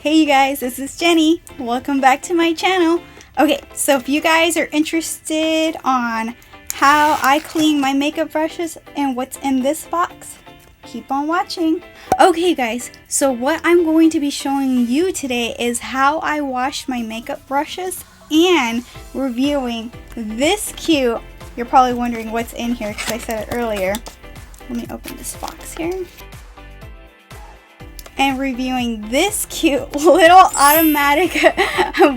Hey you guys, this is Jenny. Welcome back to my channel. Okay, so if you guys are interested on how I clean my makeup brushes and what's in this box, keep on watching. Okay guys, so what I'm going to be showing you today is how I wash my makeup brushes and reviewing this cute, you're probably wondering what's in here because I said it earlier. Let me open this box here. And reviewing this cute little automatic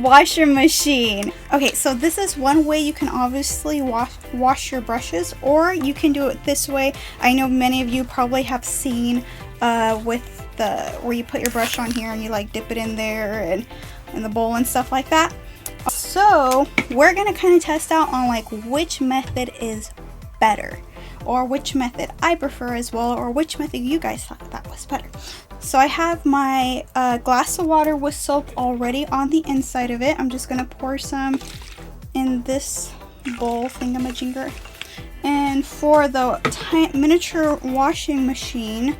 washer machine. Okay, so this is one way you can obviously wash your brushes, or you can do it this way. I know many of you probably have seen with the where you put your brush on here and you like dip it in there and in the bowl and stuff like that. So we're gonna kind of test out on like which method is better, or which method I prefer as well, or which method you guys thought that was better. So I have my glass of water with soap already on the inside of it. I'm just gonna pour some in this bowl thingamajigger. And for the miniature washing machine,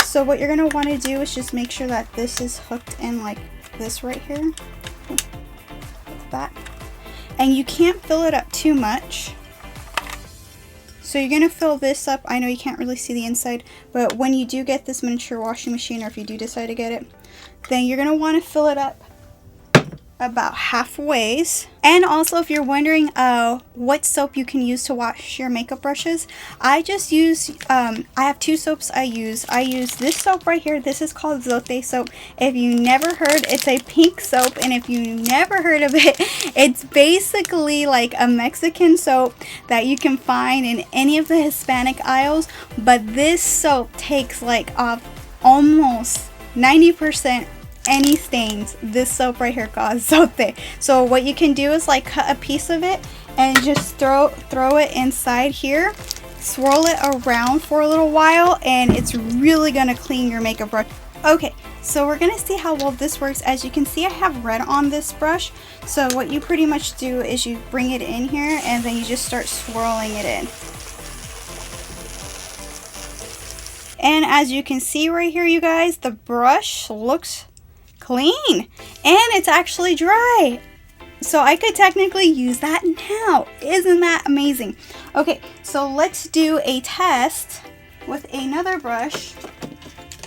so what you're gonna want to do is just make sure that this is hooked in like this right here, like that. And you can't fill it up too much. So you're gonna fill this up. I know you can't really see the inside, but when you do get this miniature washing machine, or if you do decide to get it, then you're gonna want to fill it up about halfway. And also, if you're wondering what soap you can use to wash your makeup brushes, I just use I have two soaps I use. I use this soap right here. This is called Zote soap. If you never heard, it's a pink soap, and if you never heard of it, it's basically like a Mexican soap that you can find in any of the Hispanic aisles, but this soap takes like off almost 90% any stains. This soap right here called Zote. So what you can do is like cut a piece of it and just throw it inside here, swirl it around for a little while, and it's really gonna clean your makeup brush. Okay, so we're gonna see how well this works. As you can see, I have red on this brush. So what you pretty much do is you bring it in here and then you just start swirling it in. And as you can see right here, you guys, the brush looks clean and it's actually dry, so I could technically use that now. Isn't that amazing? Okay, so let's do a test with another brush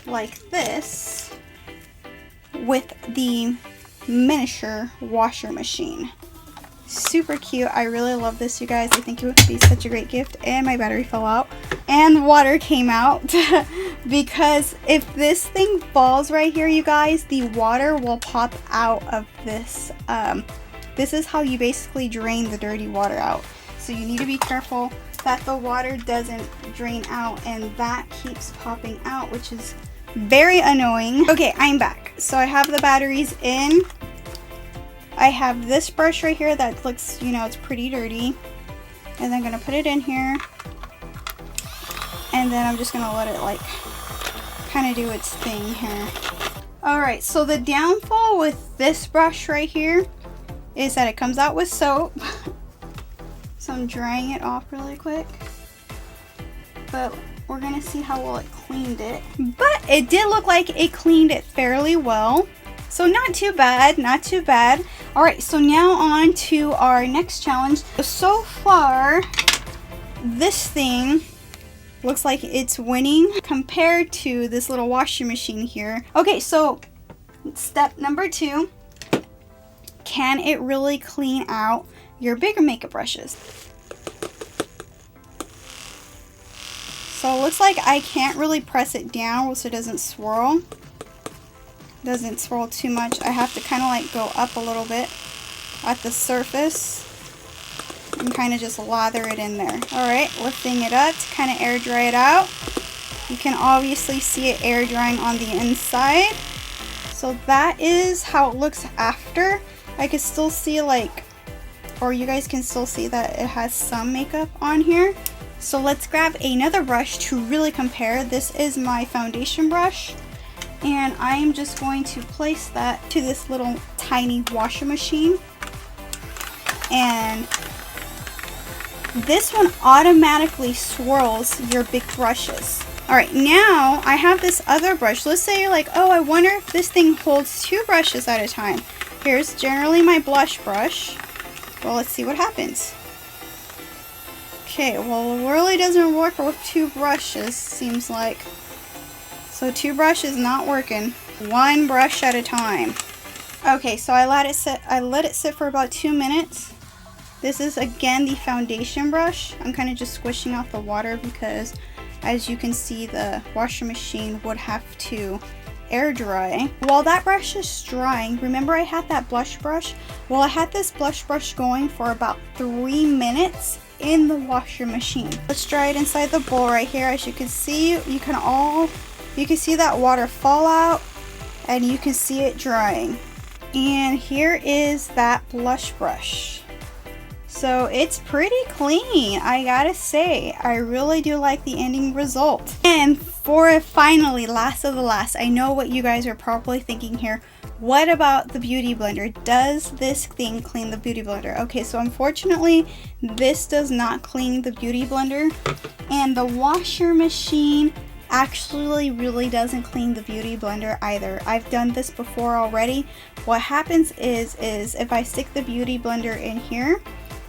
like this with the miniature washer machine. Super cute. I really love this, you guys. I think it would be such a great gift. And my battery fell out and water came out because if this thing falls right here, you guys, the water will pop out of this. This is how you basically drain the dirty water out. So you need to be careful that the water doesn't drain out and that keeps popping out, which is very annoying. Okay, I'm back. So I have the batteries in. I have this brush right here that looks, you know, it's pretty dirty. And I'm gonna put it in here. And then I'm just gonna let it like kind of do its thing here. Alright, so the downfall with this brush right here is that it comes out with soap. So I'm drying it off really quick. But we're gonna see how well it cleaned it. But it did look like it cleaned it fairly well. So not too bad, not too bad. All right, so now on to our next challenge. So far, this thing looks like it's winning compared to this little washing machine here. Okay, so step number 2, can it really clean out your bigger makeup brushes? So it looks like I can't really press it down so it doesn't swirl. Doesn't swirl too much. I have to kind of like go up a little bit at the surface and kind of just lather it in there. Alright, lifting it up to kind of air dry it out. You can obviously see it air drying on the inside. So that is how it looks after. I can still see like, or you guys can still see that it has some makeup on here. So let's grab another brush to really compare. This is my foundation brush. And I am just going to place that to this little tiny washer machine. And this one automatically swirls your big brushes. All right, now I have this other brush. Let's say you're like, oh, I wonder if this thing holds 2 brushes at a time. Here's generally my blush brush. Well, let's see what happens. Okay, well, it really doesn't work with 2 brushes, seems like. So 2 brushes not working. 1 brush at a time. Okay, so I let it sit for about 2 minutes. This is again the foundation brush. I'm kind of just squishing out the water because, as you can see, the washer machine would have to air dry. While that brush is drying, remember I had that blush brush? Well, I had this blush brush going for about 3 minutes in the washer machine. Let's dry it inside the bowl right here. As you can see, you can see that water fall out and you can see it drying. And here is that blush brush. So it's pretty clean, I gotta say. I really do like the ending result. And for finally, last of the last, I know what you guys are probably thinking here. What about the Beauty Blender? Does this thing clean the Beauty Blender? Okay, so unfortunately, this does not clean the Beauty Blender. And the washer machine actually really doesn't clean the Beauty Blender either. I've done this before already. What happens is if I stick the Beauty Blender in here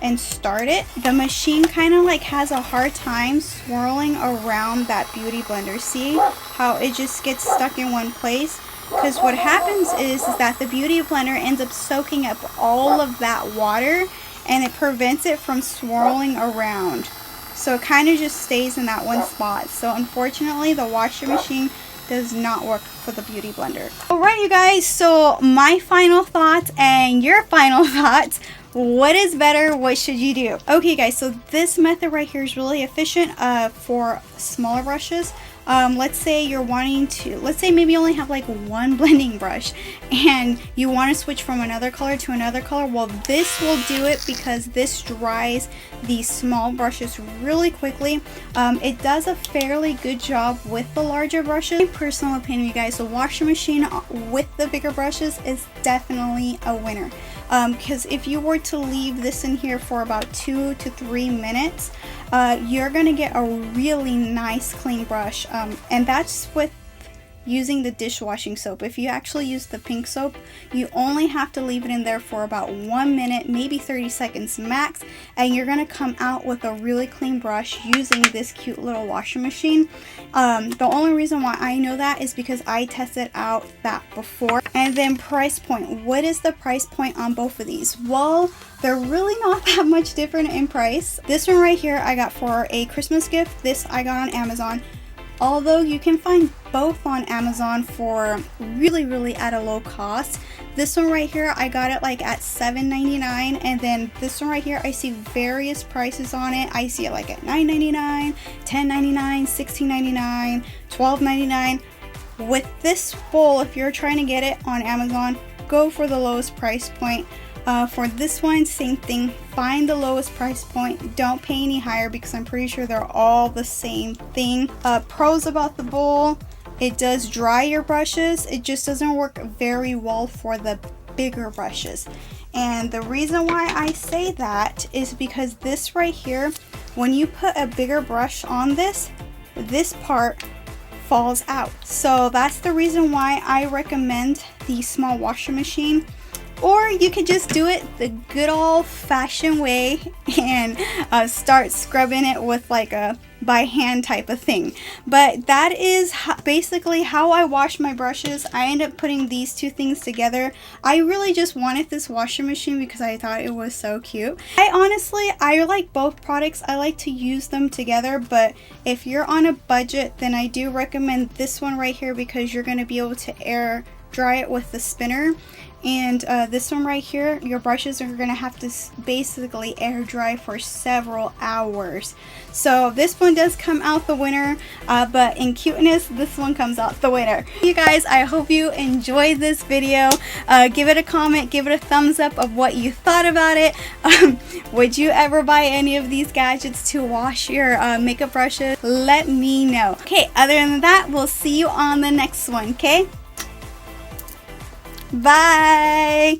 and start it, the machine kind of like has a hard time swirling around that Beauty Blender. See how it just gets stuck in one place? Because what happens is that the Beauty Blender ends up soaking up all of that water and it prevents it from swirling around. So it kind of just stays in that one spot. So unfortunately, the washer machine does not work for the Beauty Blender. Alright, you guys, so my final thoughts and your final thoughts. What is better? What should you do? Okay, guys, so this method right here is really efficient for smaller brushes. Let's say you're wanting to, let's say maybe you only have like 1 blending brush and you want to switch from another color to another color. Well, this will do it because this dries these small brushes really quickly. It does a fairly good job with the larger brushes. My personal opinion, you guys, the washer machine with the bigger brushes is definitely a winner. Because if you were to leave this in here for about 2 to 3 minutes, you're gonna get a really nice clean brush, and that's with using the dishwashing soap. If you actually use the pink soap, you only have to leave it in there for about 1 minute, maybe 30 seconds max, and you're gonna come out with a really clean brush using this cute little washer machine. The only reason why I know that is because I tested out that before. And then price point. What is the price point on both of these? Well, they're really not that much different in price. This one right here I got for a Christmas gift. This I got on Amazon. Although you can find both on Amazon for really at a low cost. This one right here, I got it like at $7.99, and then this one right here, I see various prices on it. I see it like at $9.99, $10.99, $16.99, $12.99. With this bowl, if you're trying to get it on Amazon, go for the lowest price point. For this one, same thing. Find the lowest price point. Don't pay any higher because I'm pretty sure they're all the same thing. Pros about the bowl: it does dry your brushes. It just doesn't work very well for the bigger brushes. And the reason why I say that is because this right here, when you put a bigger brush on this part falls out. So that's the reason why I recommend the small washer machine. Or you could just do it the good old-fashioned way and start scrubbing it with like a by hand type of thing. But that is basically how I wash my brushes. I end up putting these two things together. I really just wanted this washer machine because I thought it was so cute. I like both products. I like to use them together, but if you're on a budget, then I do recommend this one right here because you're going to be able to air dry it with the spinner. And this one right here, your brushes are going to have to basically air dry for several hours. So this one does come out the winner, but in cuteness, this one comes out the winner. You guys, I hope you enjoyed this video. Give it a comment, give it a thumbs up of what you thought about it. Would you ever buy any of these gadgets to wash your makeup brushes? Let me know. Okay, other than that, we'll see you on the next one, okay? Bye!